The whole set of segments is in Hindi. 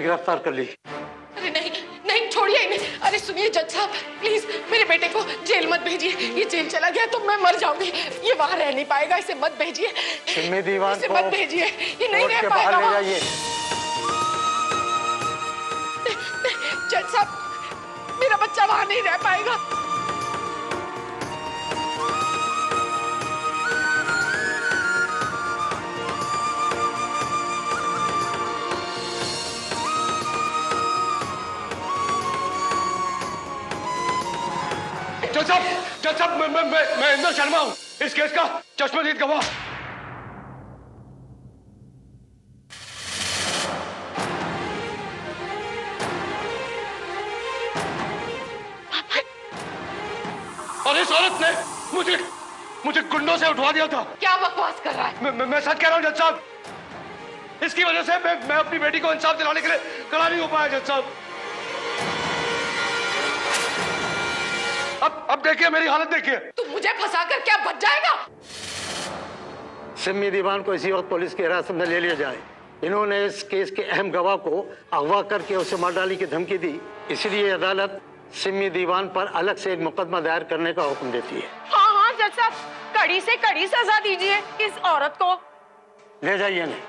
गिरफ्तार कर ली। अरे नहीं नहीं, छोड़िए इन्हें। अरे सुनिए जज साहब, प्लीज मेरे बेटे को जेल मत भेजिए। ये जेल चला गया तो मैं मर जाऊंगी। ये वहां रह नहीं पाएगा, इसे मत भेजिए। सिमी दीवान इसे को मत भेजिए, ये नहीं कोर्ट रह के पाएगा बाहर ले वहां। जाइए। जज साहब, मेरा बच्चा वहां नहीं रह पाएगा। जज साहब, मैं इंदर शर्मा हूं, इस केस का चश्मदीद गवाह। और इस औरत ने मुझे गुंडों से उठवा दिया था। क्या बकवास कर रहा है? मैं सच कह रहा हूं जज साहब। इसकी वजह से मैं अपनी बेटी को इंसाफ दिलाने के लिए खड़ा नहीं हो पाया जज साहब। अब देखिए मेरी हालत देखिए। तू मुझे फंसाकर क्या बच जाएगा? सिमी दीवान को इसी वक्त पुलिस की हिरासत में ले लिया जाए। इन्होंने इस केस के अहम गवाह को अगवा करके उसे मार डालने की धमकी दी, इसलिए अदालत सिमी दीवान पर अलग से एक मुकदमा दायर करने का हुक्म देती है। हाँ हाँ जज साहब, कड़ी से कड़ी सजा दीजिए इस औरत को। ले जाइए नहीं।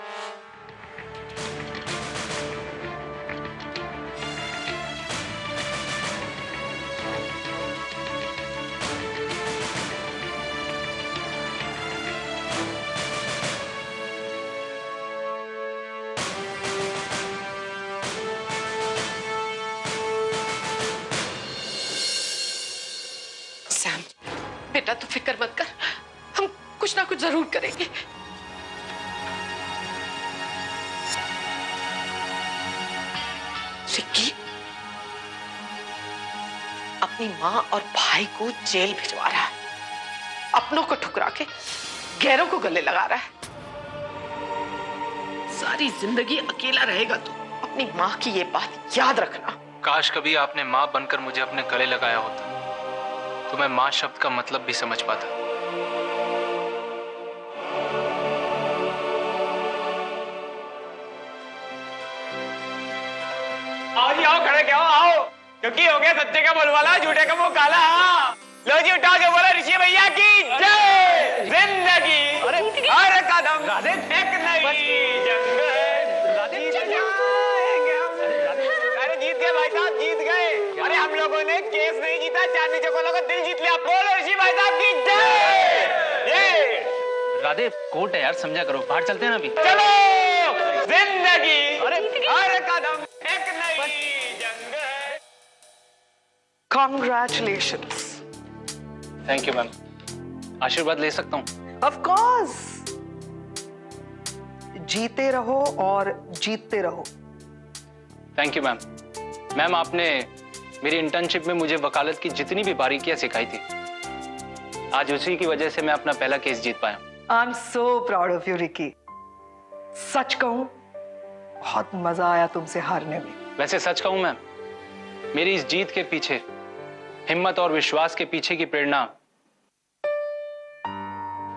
सैम, बेटा तू फिक्र मत कर, हम कुछ ना कुछ जरूर करेंगे। रिक्की अपनी माँ और भाई को जेल भिजवा रहा है, अपनों को ठुकरा के गैरों को गले लगा रहा है। सारी जिंदगी अकेला रहेगा तू। अपनी माँ की ये बात याद रखना। काश कभी आपने माँ बनकर मुझे अपने गले लगाया होता तो मैं माँ शब्द का मतलब भी समझ पाता। आओ जी, आओ, खड़े क्या हो, आओ, क्योंकि हो गया सच्चे का बोलवाला, झूठे का मुंह काला। लो जी, उठाओ जो बोला ऋषि भैया की जय। जिंदगी हर कदम एक नई जंग। अरे जीत गए भाई साहब, जीत गए। अरे हम लोगों ने केस नहीं जीता, चांदी चौकों का दिल जीत लिया। बोलो ऋषि भाई साहब की जय। राधे, कोर्ट है यार, समझा करो। बाहर चलते हैं ना अभी। चलो, जिंदगी हर कदम एक नई जंग। Congratulations. Thank you ma'am. आशीर्वाद ले सकता हूँ? Of course. जीते रहो और जीतते रहो। Thank you ma'am. मैम, आपने मेरी इंटर्नशिप में मुझे वकालत की जितनी भी बारीकियां सिखाई थी, आज उसी की वजह से मैं अपना पहला केस जीत पाया। I'm so proud of you, Ricky. सच कहूं, बहुत मजा आया तुमसे हारने में। वैसे सच कहूं मैम, मेरी इस जीत के पीछे, हिम्मत और विश्वास के पीछे की प्रेरणा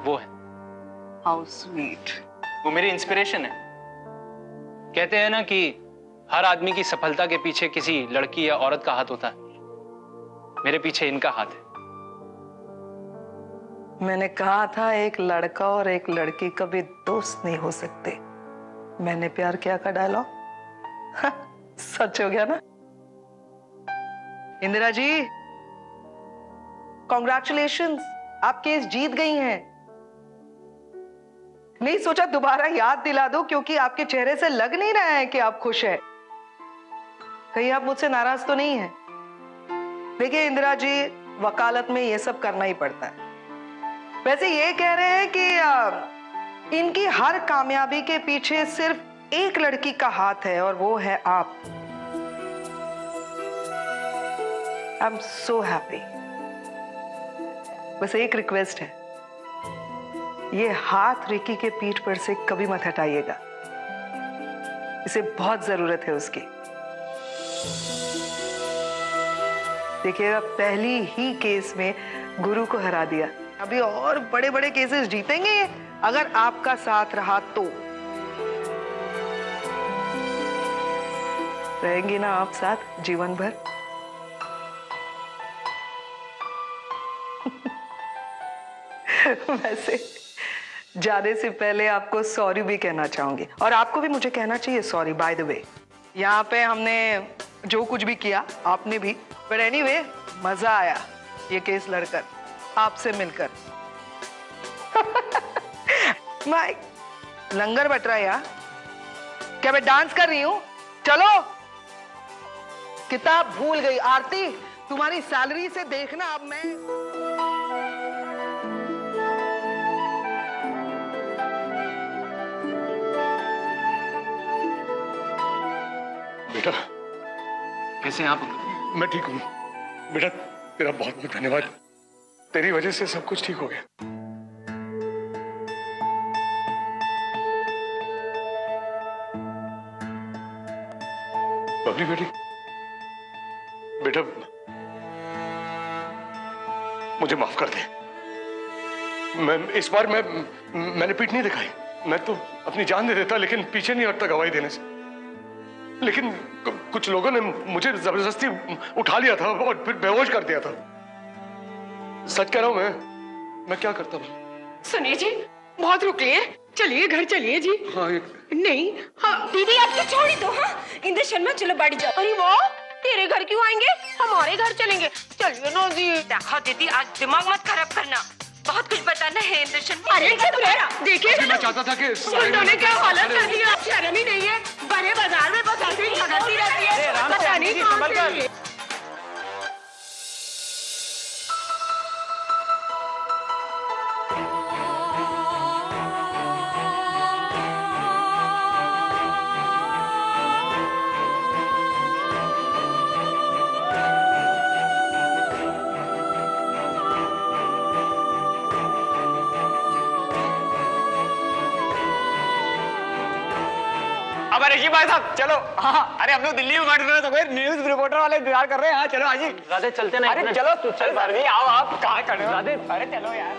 वो है। How sweet. वो मेरी इंस्पिरेशन है। कहते हैं ना कि हर आदमी की सफलता के पीछे किसी लड़की या औरत का हाथ होता है। मेरे पीछे इनका हाथ है। मैंने कहा था एक लड़का और एक लड़की कभी दोस्त नहीं हो सकते। मैंने प्यार किया का डायलॉग सच हो गया ना। इंदिरा जी, कॉन्ग्रेचुलेशंस, आप केस जीत गई हैं। नहीं सोचा दोबारा याद दिला दो, क्योंकि आपके चेहरे से लग नहीं रहा है कि आप खुश हैं। कहीं आप मुझसे नाराज तो नहीं हैं? देखिए इंदिरा जी, वकालत में ये सब करना ही पड़ता है। वैसे ये कह रहे हैं कि इनकी हर कामयाबी के पीछे सिर्फ एक लड़की का हाथ है, और वो है आप। I am so happy. बस एक रिक्वेस्ट है, ये हाथ रिकी के पीठ पर से कभी मत हटाइएगा। इसे बहुत जरूरत है उसकी। देखिएगा, पहली ही केस में गुरु को हरा दिया। अभी और बड़े बड़े केसेस जीतेंगे ये, अगर आपका साथ रहा तो। रहेंगी ना आप साथ जीवन भर? वैसे जाने से पहले आपको सॉरी भी कहना चाहूंगी, और आपको भी मुझे कहना चाहिए सॉरी बाय द वे। यहाँ पे हमने जो कुछ भी किया, आपने भी, बट एनीवे मजा आया ये केस लड़कर, आपसे मिलकर। मैं लंगर बट रहा है यार, क्या मैं डांस कर रही हूँ? चलो, किताब भूल गई आरती, तुम्हारी सैलरी से देखना अब मैं। बेटा कैसे हैं आप अंकल? मैं ठीक हूँ बेटा, तेरा बहुत बहुत धन्यवाद, तेरी वजह से सब कुछ ठीक हो गया। बबली बेटी, बेटा मुझे माफ कर दे। मैं इस बार मैंने पीठ नहीं दिखाई, मैं तो अपनी जान दे देता, लेकिन पीछे नहीं हटता गवाही देने से। लेकिन कुछ लोगों ने मुझे जबरदस्ती उठा लिया था और फिर बेहोश कर दिया था। सच कह रहा हूं मैं क्या करता हूँ? सुनिए जी, बहुत रुक लिए, चलिए घर चलिए जी। हाँ नहीं, हाँ दीदी आप तो छोड़ ही दो। हाँ इंद्र शर्मा, चलो बाड़ी जाओ। अरे वाह, तेरे घर क्यों आएंगे? हमारे घर चलेंगे। चलिए ना जी। देखो दीदी, आज दिमाग मत खराब करना, बहुत कुछ बताना है इंद्र शर्मा। अरे देखिए, मैं चाहता था कि उन्होंने क्या हालत कर दी, आप शर्म ही नहीं है। बड़े बाजार में बस ऐसे ही झगड़ती रहती है, पता नहीं कौन से। अब ऋषि भाई साहब चलो। हाँ, अरे हम लोग दिल्ली में बैठ रहे तो कोई न्यूज रिपोर्टर वाले इंतजार कर रहे हैं। हाँ चलो हाजी। राधे चलते ना। अरे चलो तू चल सर जी, आओ आप कहाँ खड़े हो? राधे अरे चलो यार।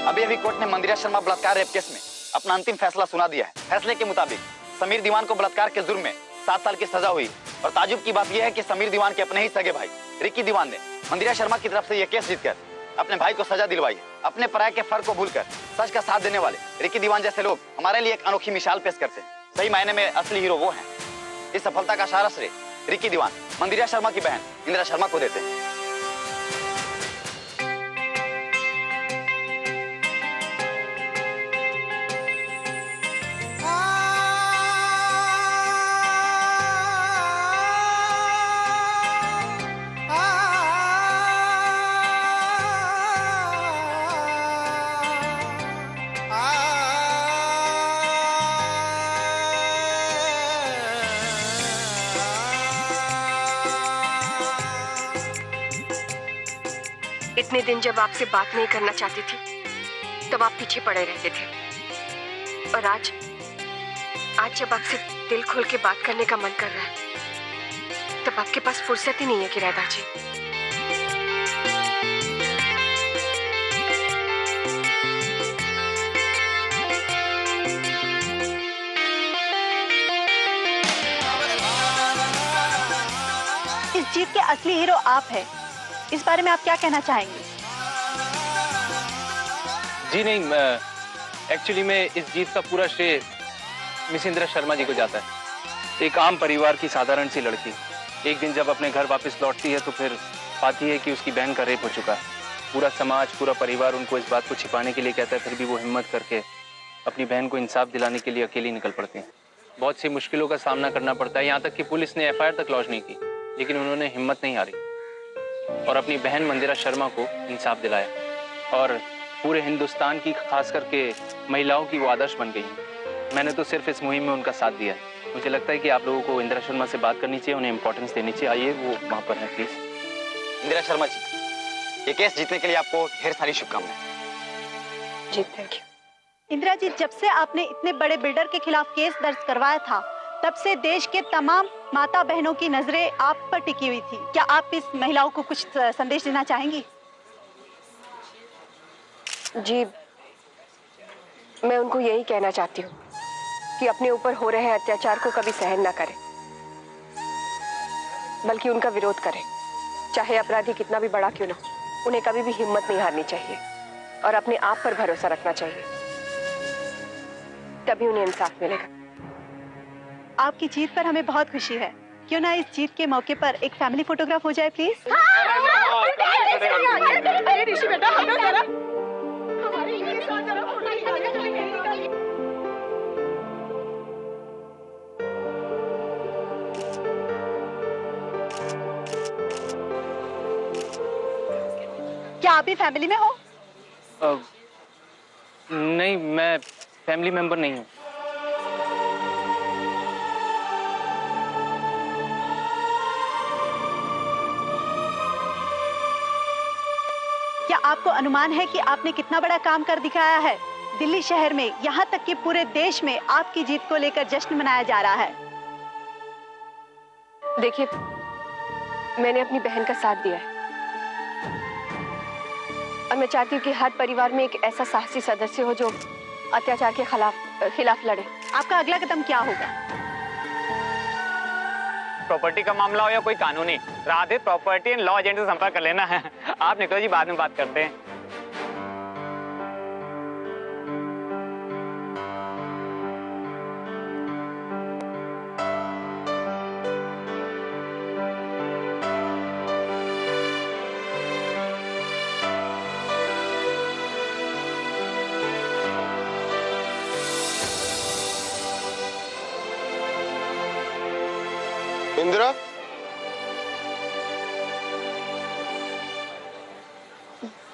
अभी कोर्ट ने मंदिरा शर्मा बलात्कार रेप केस में अपना अंतिम फैसला सुना दिया है। फैसले के मुताबिक समीर दीवान को बलात्कार के जुर्म में 7 साल की सजा हुई। और ताजुब की बात यह है कि समीर दीवान के अपने ही सगे भाई रिकी दीवान ने मंदिरा शर्मा की तरफ से यह केस जीतकर अपने भाई को सजा दिलवाई। अपने पराये के फर्क को भूलकर सच का साथ देने वाले रिकी दीवान जैसे लोग हमारे लिए एक अनोखी मिसाल पेश करते हैं। सही मायने में असली हीरो वो हैं। इस सफलता का सारा श्रेय रिकी दीवान मंदिरा शर्मा की बहन इंदिरा शर्मा को देते हैं। इतने दिन जब आपसे बात नहीं करना चाहती थी तब आप पीछे पड़े रहते थे, और आज जब आपसे दिल खोल के बात करने का मन कर रहा है तब आपके पास फुर्सत ही नहीं है किरादा जी। इस जीत के असली हीरो आप हैं। इस बारे में आप क्या कहना चाहेंगे? जी नहीं, एक्चुअली में इस जीत का पूरा श्रेय मिस इंदिरा शर्मा जी को जाता है। एक आम परिवार की साधारण सी लड़की एक दिन जब अपने घर वापस लौटती है तो फिर पाती है कि उसकी बहन का रेप हो चुका है। पूरा समाज, पूरा परिवार उनको इस बात को छिपाने के लिए कहता है, फिर भी वो हिम्मत करके अपनी बहन को इंसाफ दिलाने के लिए अकेली निकल पड़ते हैं। बहुत सी मुश्किलों का सामना करना पड़ता है, यहाँ तक कि पुलिस ने FIR तक लॉन्च नहीं की, लेकिन उन्होंने हिम्मत नहीं हारी और अपनी बहन मंदिरा शर्मा को इंसाफ दिलाया। और पूरे हिंदुस्तान की, खास करके महिलाओं की वो आदर्श बन गई हैं। मैंने तो सिर्फ इस मुहिम में उनका साथ दिया है। मुझे लगता है कि आप लोगों को इंदिरा शर्मा से बात करनी चाहिए, उन्हें इंपॉर्टेंस देनी चाहिए। आइए, वो वहाँ पर हैं, प्लीज। इंदिरा शर्मा जी, ये केस जीतने के लिए आपको ढेर सारी शुभकामनाएं। जी थैंक यू। इंदिरा जी, जब से आपने इतने बड़े बिल्डर के खिलाफ केस दर्ज करवाया था तब से देश के तमाम माता बहनों की नजरें आप पर टिकी हुई थी। क्या आप इस महिलाओं को कुछ संदेश देना चाहेंगी? जी, मैं उनको यही कहना चाहती हूँ कि अपने ऊपर हो रहे अत्याचार को कभी सहन न करें, बल्कि उनका विरोध करें। चाहे अपराधी कितना भी बड़ा क्यों ना हो, उन्हें कभी भी हिम्मत नहीं हारनी चाहिए और अपने आप पर भरोसा रखना चाहिए, तभी उन्हें इंसाफ मिलेगा। आपकी जीत पर हमें बहुत खुशी है। क्यों ना इस जीत के मौके पर एक फैमिली फोटोग्राफ हो जाए प्लीज? अरे ऋषि बेटा, हटो जरा। हमारे लिए जरा फोटो निकालिए। क्या आप भी फैमिली में हो? नहीं, मैं फैमिली मेंबर नहीं हूँ। क्या आपको अनुमान है कि आपने कितना बड़ा काम कर दिखाया है? दिल्ली शहर में, यहाँ तक कि पूरे देश में आपकी जीत को लेकर जश्न मनाया जा रहा है। देखिए, मैंने अपनी बहन का साथ दिया है और मैं चाहती हूँ कि हर परिवार में एक ऐसा साहसी सदस्य हो जो अत्याचार के खिलाफ लड़े। आपका अगला कदम क्या होगा? प्रॉपर्टी का मामला हो या कोई कानूनी, Radhe property and law agent से संपर्क कर लेना है। आप निकलो जी, बाद में बात करते हैं। इंदिरा,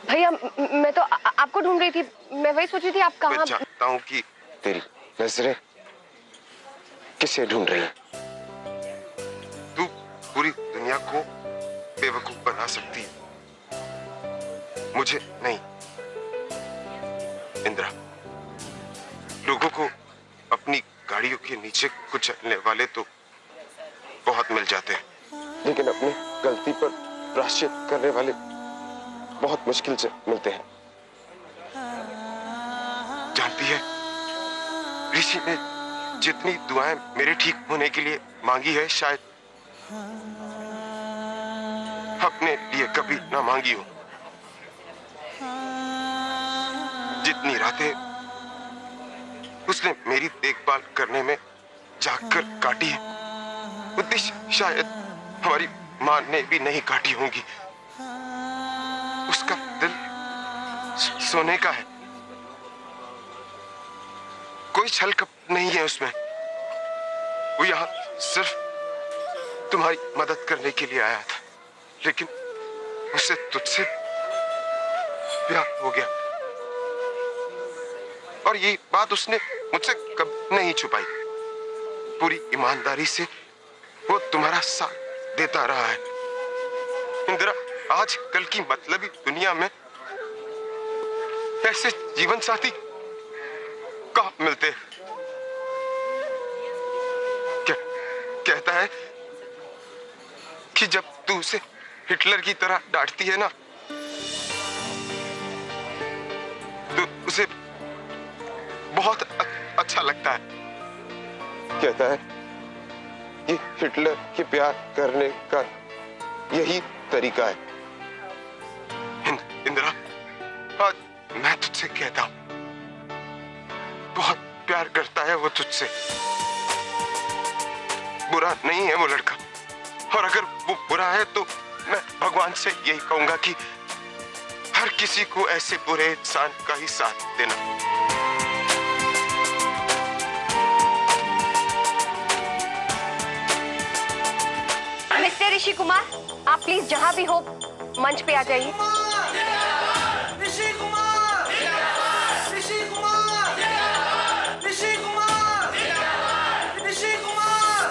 भैया, मैं तो आपको ढूंढ रही थी। मैं वही सोच रही थी आप मैं कहाँ। जानता हूँ कि तेरी नजरें किसे ढूंढ रही हैं। तू पूरी दुनिया को बेवकूफ बना सकती है, मुझे नहीं। इंदिरा, लोगों को अपनी गाड़ियों के नीचे कुचलने वाले तो बहुत मिल जाते हैं, लेकिन अपनी गलती पर प्रायश्चित करने वाले बहुत मुश्किल से मिलते हैं। जानती है, ऋषि ने जितनी दुआएं मेरे ठीक होने के लिए मांगी है, शायद अपने लिए कभी ना मांगी हो। जितनी रातें उसने मेरी देखभाल करने में जागकर काटी है, उतनी शायद हमारी मां ने भी नहीं काटी होंगी। उसका दिल सोने का है, कोई छल कपट नहीं है उसमें। वो यहाँ सिर्फ तुम्हारी मदद करने के लिए आया था, लेकिन उसे तुझसे प्यार हो गया और ये बात उसने मुझसे कभी नहीं छुपाई। पूरी ईमानदारी से वो तुम्हारा साथ देता रहा है। इंदिरा, आज कल की मतलबी दुनिया में ऐसे जीवन साथी कहाँ मिलते हैं? कहता है कि जब तू उसे हिटलर की तरह डांटती है ना, तो उसे बहुत अच्छा लगता है। कहता है कि हिटलर के प्यार करने का यही तरीका है। इंदिरा, आज मैं तुझसे कहता हूं, बहुत प्यार करता है वो तुझसे। बुरा नहीं है वो लड़का, और अगर वो बुरा है तो मैं भगवान से यही कहूंगा कि हर किसी को ऐसे बुरे इंसान का ही साथ देना। मिस्टर ऋषि कुमार, आप प्लीज जहां भी हो मंच पे आ जाइए। ऋषि कुमार, ऋषि कुमार, ऋषि कुमार, ऋषि कुमार,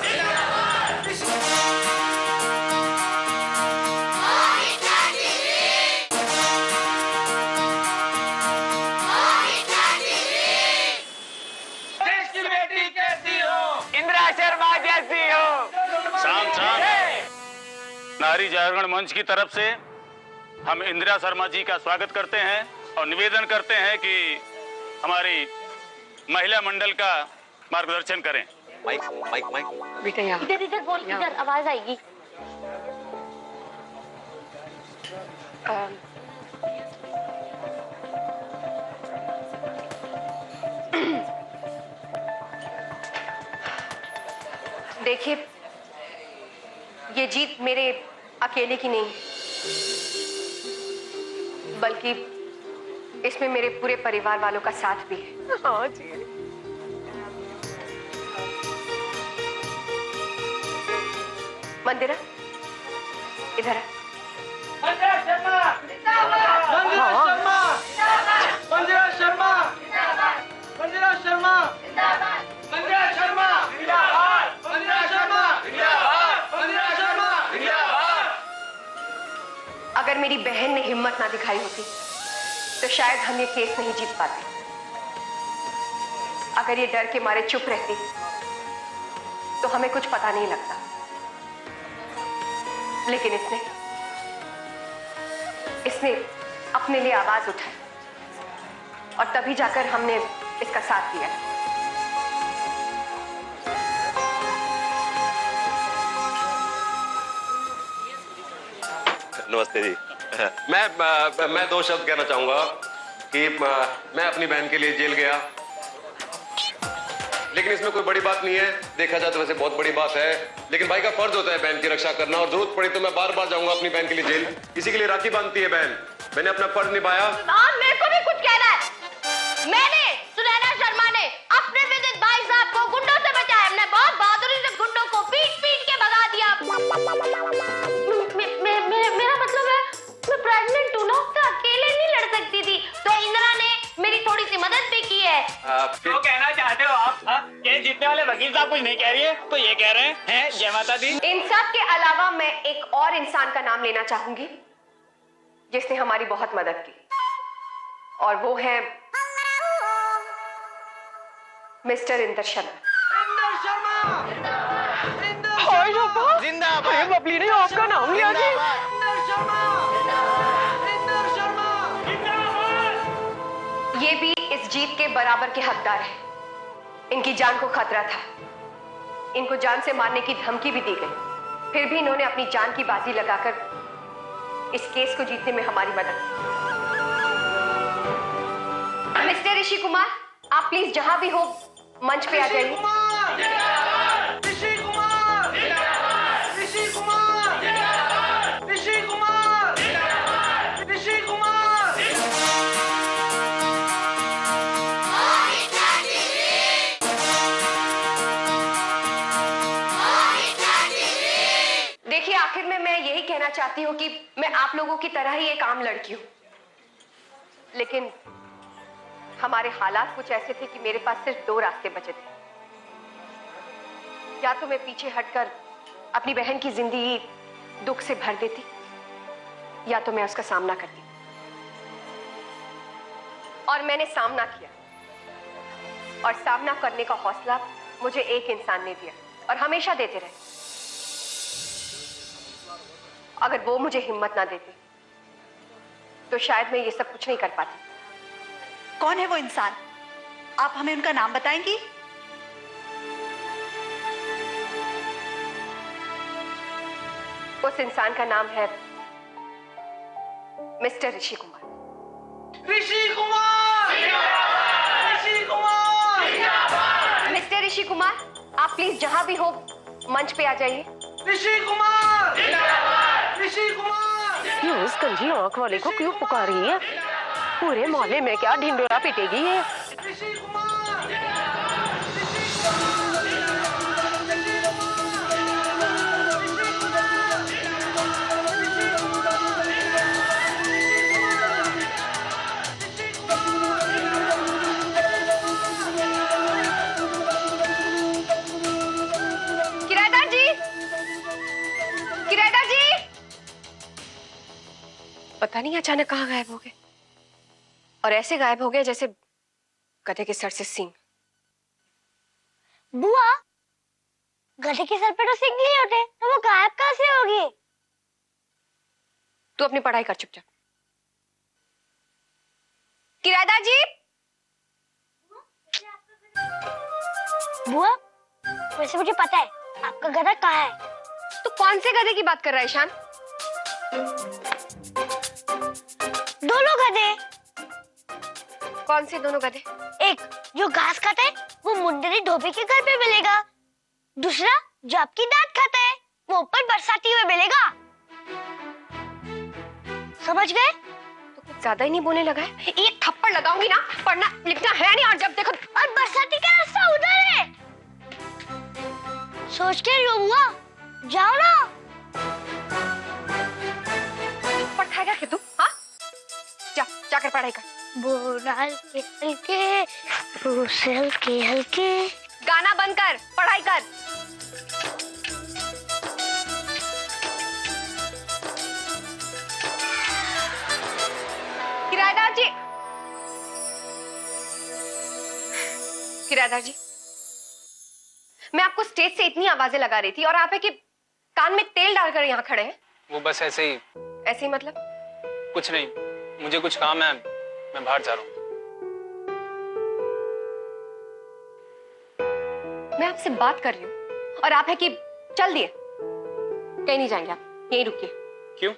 देश की बेटी कैसी हो? इंदिरा शर्मा नारी जागरण मंच की तरफ से हम इंदिरा शर्मा जी का स्वागत करते हैं और निवेदन करते हैं कि हमारी महिला मंडल का मार्गदर्शन करें। माइक माइक माइक बेटा यहाँ इधर इधर बोल, इधर आवाज आएगी। देखिए, ये जीत मेरे अकेले की नहीं, बल्कि इसमें मेरे पूरे परिवार वालों का साथ भी है। हाँ जी। मंदिरा, इधर आ। मंदिरा शर्मा जिंदाबाद। मंदिरा शर्मा जिंदाबाद। मंदिरा शर्मा जिंदाबाद। मंदिरा शर्मा जिंदाबाद। मंदिरा शर्मा जिंदाबाद। मंदिरा शर्मा जिंदाबाद। मंदिरा शर्मा जिंदाबाद। अगर मेरी बहन ने हिम्मत ना दिखाई होती तो शायद हम ये केस नहीं जीत पाते। अगर ये डर के मारे चुप रहती तो हमें कुछ पता नहीं लगता, लेकिन इसने अपने लिए आवाज उठाई और तभी जाकर हमने इसका साथ दिया। नमस्ते जी। मैं दो शब्द कहना चाहूंगा कि मैं अपनी बहन के लिए जेल गया, लेकिन इसमें कोई बड़ी बात नहीं है। देखा जाए तो वैसे बहुत बड़ी बात है, लेकिन भाई का फर्ज होता है बहन की रक्षा करना, और जरूरत पड़ी तो मैं बार बार जाऊंगा अपनी बहन के लिए जेल। इसी के लिए राखी बांधती है बहन। मैंने अपना फर्ज निभाया। मेरे को भी कुछ कहना है। मैंने सुनैना शर्मा ने अपने विदित भाई साहब को गुंडों से बचाया। हमने बहुत बहादुरी से गुंडों को पीट पीट के भगा दिया। मेरा मतलब है मैं प्रेग्नेंट हूँ ना, तो अकेले नहीं लड़ सकती थी, तो इंदिरा ने मेरी थोड़ी सी मदद भी की है। तो कहना चाहते हो आप कि जीतने वाले वकील साहब कुछ नहीं कह रही है तो ये कह रहे हैं जय माता दी। इन सब के अलावा मैं एक और इंसान का नाम लेना चाहूंगी जिसने हमारी बहुत मदद की, और वो है मिस्टर इंदर शर्मा। जिंदाबाद। बबली ने आपका नाम लिया जी। ये भी इस जीत के बराबर के हकदार हैं। इनकी जान को खतरा था, इनको जान से मारने की धमकी भी दी गई, फिर भी इन्होंने अपनी जान की बाजी लगाकर इस केस को जीतने में हमारी मदद की। मिस्टर ऋषि कुमार, आप प्लीज जहां भी हो मंच पे आ जाइए। ऋषि कुमार ऋषि कुमार ऋषि कुमार ऋषि कुमार। देखिए, आखिर में मैं यही कहना चाहती हूँ कि मैं आप लोगों की तरह ही एक आम लड़की हूँ, लेकिन हमारे हालात कुछ ऐसे थे कि मेरे पास सिर्फ दो रास्ते बचे थे। या तो मैं पीछे हटकर अपनी बहन की जिंदगी दुख से भर देती, या तो मैं उसका सामना करती। और मैंने सामना किया, और सामना करने का हौसला मुझे एक इंसान ने दिया और हमेशा देते रहे। अगर वो मुझे हिम्मत ना देते तो शायद मैं ये सब कुछ नहीं कर पाती। कौन है वो इंसान? आप हमें उनका नाम बताएंगी? उस इंसान का नाम है मिस्टर ऋषि कुमार। ऋषि कुमार ऋषि कुमार। मिस्टर ऋषि कुमार, आप प्लीज जहां भी हो मंच पे आ जाइए। ऋषि कुमार ऋषि कुमार। ये उस गंजी आंख वाले को क्यों पुकार रही है? पूरे मोहल्ले में क्या ढिंडोरा पीटेगी ये? ऋषि कुमार किराएदार जी, किराएदार जी। पता नहीं अचानक कहाँ गायब हो गए, और ऐसे गायब हो गए जैसे गधे के सर से सींग। बुआ, गधे के सर पे तो सींग नहीं होते, तो वो गायब कहाँ से होगी? तू अपनी पढ़ाई कर चुपचाप। किराएदार जी। बुआ, वैसे मुझे पता है आपका गधा कहाँ है। तू कौन से गधे की बात कर रहा है ईशान? दोनों गधे। कौन से दोनों गधे? एक जो घास खाता है वो मुंडरी धोबी के घर पे मिलेगा, दूसरा जो आपकी दांत खाता है वो ऊपर बरसाती हुए मिलेगा। समझ गए? तो कुछ ज्यादा ही नहीं बोलने लगा है। एक थप्पड़ लगाऊंगी ना, पढ़ना लिखना है नहीं, और जब देखो। और बरसाती का रास्ता उधर है। सोच के रो बुआ, जाओ ना। पढ़ाएगा क्या तू? हाँ, जा जाकर पढ़ाई कर। बोराल के हल्के, फूसल के हल्के। गाना बंद कर, पढ़ाई कर। किराएदार जी। किराएदार जी, मैं आपको स्टेज से इतनी आवाजें लगा रही थी और आप है कि कान में तेल डालकर यहाँ खड़े हैं। वो बस ऐसे ही। ऐसे ही मतलब? कुछ नहीं, मुझे कुछ काम है, मैं बाहर जा रहा हूँ। मैं आपसे बात कर रही हूँ और आप है कि चल दिए। कहीं नहीं जाएंगे आप, यहीं रुकिए। क्यों?